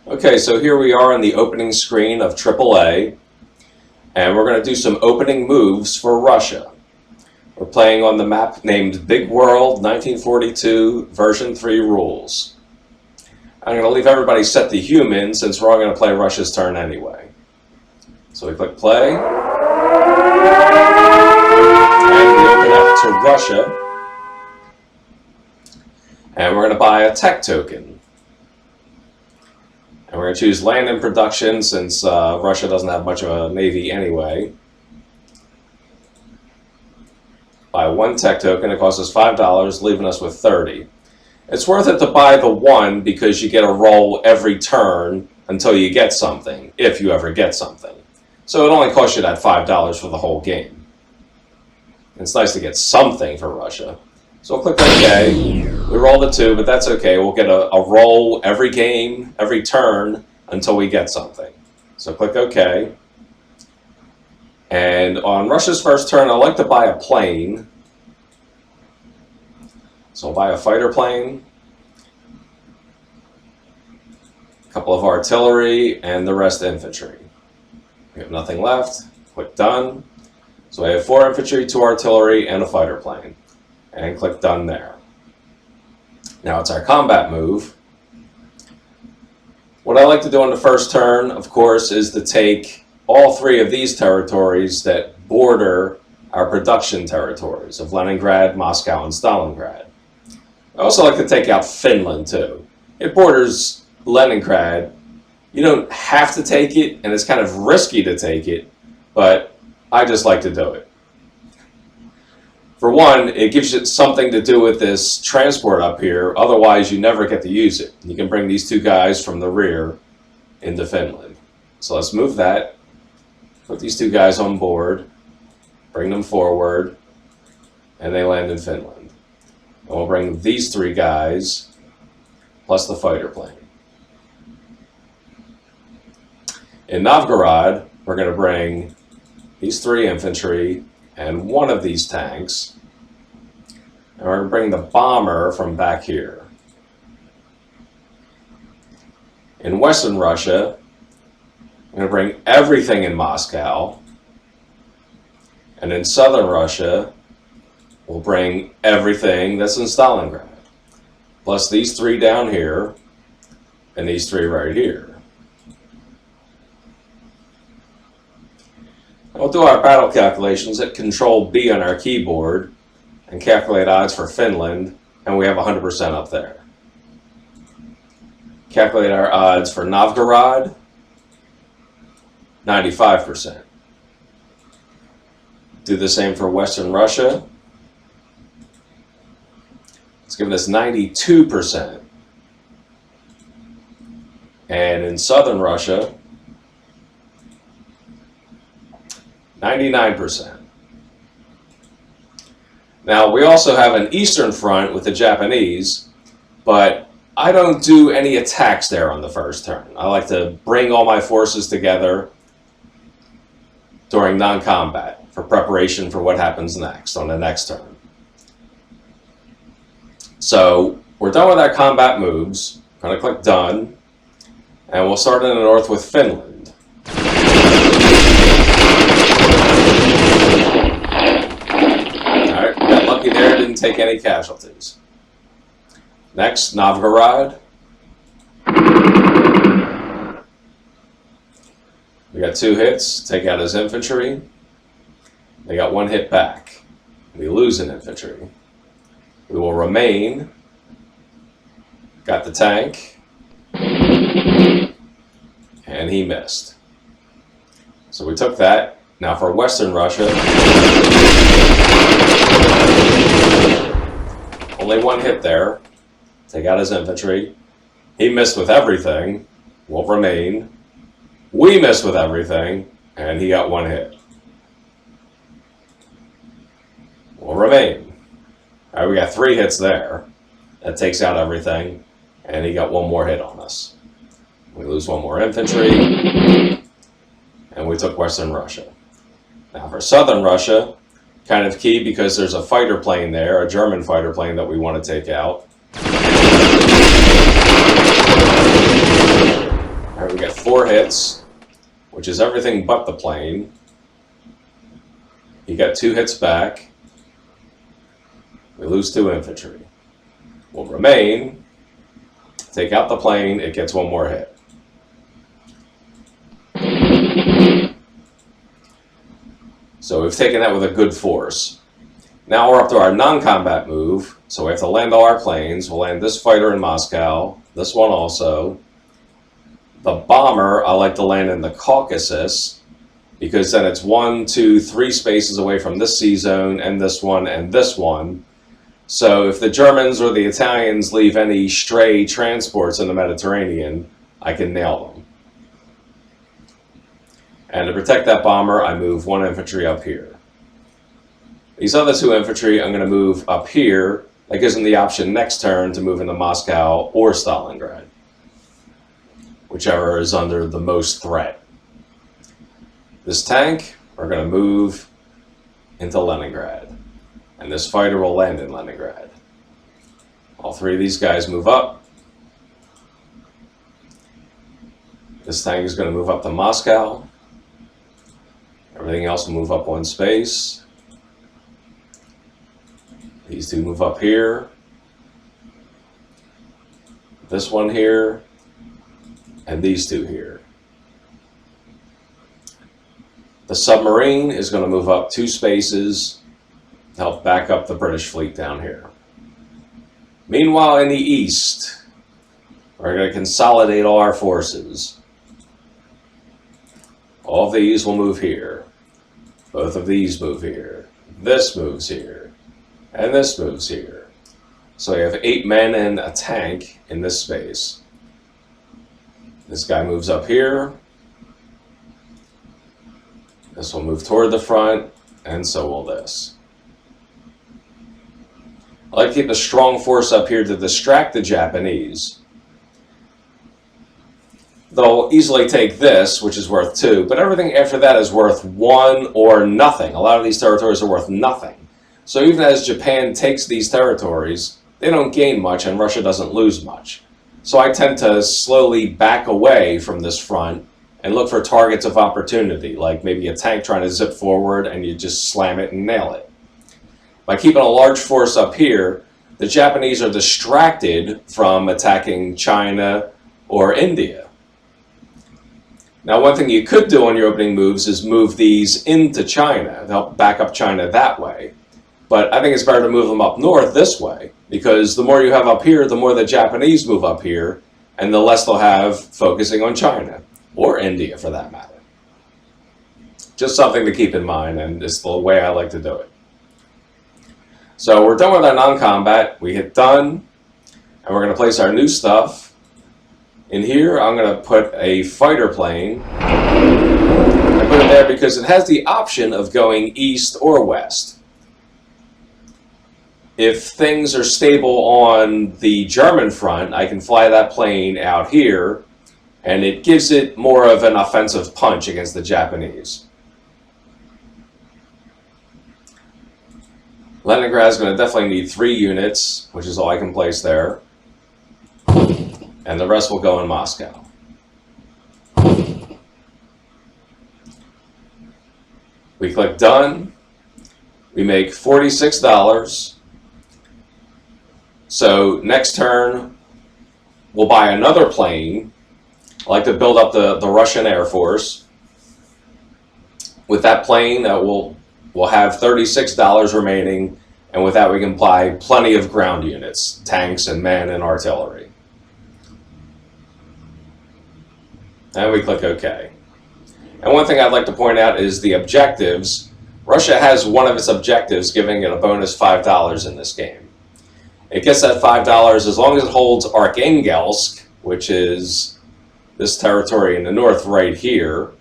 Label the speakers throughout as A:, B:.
A: Okay, so here we are on the opening screen of AAA, and we're going to do some opening moves for Russia. We're playing on the map named Big World 1942 version 3 rules. I'm going to leave everybody set to human since we're all going to play Russia's turn anyway. So we click play, and we open up to Russia, and we're going to buy a tech token. And we're going to choose land and production since Russia doesn't have much of a navy anyway. Buy one tech token, it costs us $5, leaving us with 30. It's worth it to buy the one because you get a roll every turn until you get something, if you ever get something. So it only costs you that $5 for the whole game. It's nice to get something for Russia. So we'll click OK. We rolled a 2, but that's okay. We'll get a roll every game, every turn, until we get something. So click OK. And on Russia's first turn, I like to buy a plane. So I'll buy a fighter plane, a couple of artillery, and the rest infantry. We have nothing left. Click Done. So I have 4 infantry, 2 artillery, and a fighter plane. And click Done there. Now it's our combat move. What I like to do on the first turn, of course, is to take all 3 of these territories that border our production territories of Leningrad, Moscow, and Stalingrad. I also like to take out Finland too. It borders Leningrad. You don't have to take it, and it's kind of risky to take it, but I just like to do it. For one, it gives you something to do with this transport up here, otherwise you never get to use it. You can bring these 2 guys from the rear into Finland. So let's move that, put these 2 guys on board, bring them forward, and they land in Finland. And we'll bring these 3 guys, plus the fighter plane. In Novgorod, we're going to bring these 3 infantry and 1 of these tanks. And we're going to bring the bomber from back here. In Western Russia, I'm going to bring everything in Moscow. And in Southern Russia, we'll bring everything that's in Stalingrad. Plus these 3 down here, and these 3 right here. We'll do our battle calculations at Control B on our keyboard and calculate odds for Finland, and we have 100% up there. Calculate our odds for Novgorod, 95%. Do the same for Western Russia. It's giving us 92%. And in Southern Russia, 99%. Now, we also have an Eastern Front with the Japanese, but I don't do any attacks there on the first turn. I like to bring all my forces together during non-combat for preparation for what happens next on the next turn. So, we're done with our combat moves. I'm going to click Done, and we'll start in the north with Finland. There didn't take any casualties. Next, Novgorod. We got 2 hits, take out his infantry. They got 1 hit back. We lose an infantry. We will remain. Got the tank. And he missed. So we took that. Now for Western Russia. Only 1 hit there. Take out his infantry. He missed with everything. Will remain. We missed with everything. And he got 1 hit. Will remain. Alright, we got 3 hits there. That takes out everything. And he got 1 more hit on us. We lose 1 more infantry. And we took Western Russia. Now for Southern Russia, kind of key because there's a fighter plane there, a German fighter plane that we want to take out. more hits, which is everything but the plane. He got 2 hits back. We lose 2 infantry. Will remain. Take out the plane, it gets 1 more hit. So we've taken that with a good force. Now we're up to our non-combat move, so we have to land all our planes. We'll land this fighter in Moscow, this one also. The bomber, I like to land in the Caucasus, because then it's 1, 2, 3 spaces away from this sea zone, and this one, and this one. So if the Germans or the Italians leave any stray transports in the Mediterranean, I can nail them. And to protect that bomber, I move 1 infantry up here. These other 2 infantry, I'm going to move up here. That gives them the option next turn to move into Moscow or Stalingrad, whichever is under the most threat. This tank, we're going to move into Leningrad. And this fighter will land in Leningrad. All 3 of these guys move up. This tank is going to move up to Moscow. Everything else will move up 1 space. These 2 move up here. This one here. And these 2 here. The submarine is going to move up 2 spaces to help back up the British fleet down here. Meanwhile, in the east, we're going to consolidate all our forces. All of these will move here. Both of these move here. This moves here. And this moves here. So you have 8 men and a tank in this space. This guy moves up here. This will move toward the front, and so will this. I like to keep a strong force up here to distract the Japanese. They'll easily take this, which is worth 2, but everything after that is worth 1 or nothing. A lot of these territories are worth nothing. So even as Japan takes these territories, they don't gain much and Russia doesn't lose much. So I tend to slowly back away from this front and look for targets of opportunity, like maybe a tank trying to zip forward and you just slam it and nail it. By keeping a large force up here, the Japanese are distracted from attacking China or India. Now, one thing you could do on your opening moves is move these into China to help back up China that way. But I think it's better to move them up north this way, because the more you have up here, the more the Japanese move up here, and the less they'll have focusing on China, or India for that matter. Just something to keep in mind, and it's the way I like to do it. So we're done with our non-combat. We hit done, and we're going to place our new stuff. In here, I'm going to put a fighter plane. I put it there because it has the option of going east or west. If things are stable on the German front, I can fly that plane out here, and it gives it more of an offensive punch against the Japanese. Leningrad is going to definitely need 3 units, which is all I can place there. And the rest will go in Moscow. We click done. We make $46. So next turn, we'll buy another plane. I like to build up the Russian Air Force. With that plane, we'll have $36 remaining, and with that we can buy plenty of ground units, tanks and men and artillery. And we click OK. And one thing I'd like to point out is the objectives. Russia has one of its objectives giving it a bonus $5 in this game. It gets that $5 as long as it holds Arkhangelsk, which is this territory in the north right here,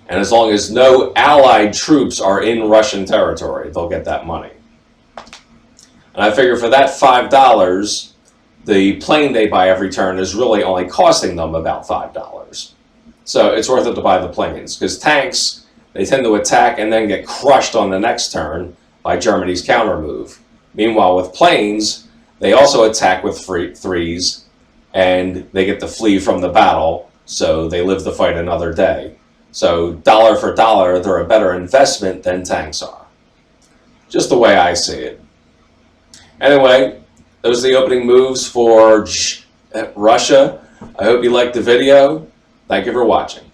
A: and as long as no Allied troops are in Russian territory, they'll get that money. And I figure for that $5, the plane they buy every turn is really only costing them about $5. So it's worth it to buy the planes, because tanks, they tend to attack and then get crushed on the next turn by Germany's counter move. Meanwhile, with planes, they also attack with threes, and they get to flee from the battle, so they live to fight another day. So dollar for dollar, they're a better investment than tanks are. Just the way I see it. Anyway, those are the opening moves for Russia. I hope you liked the video. Thank you for watching.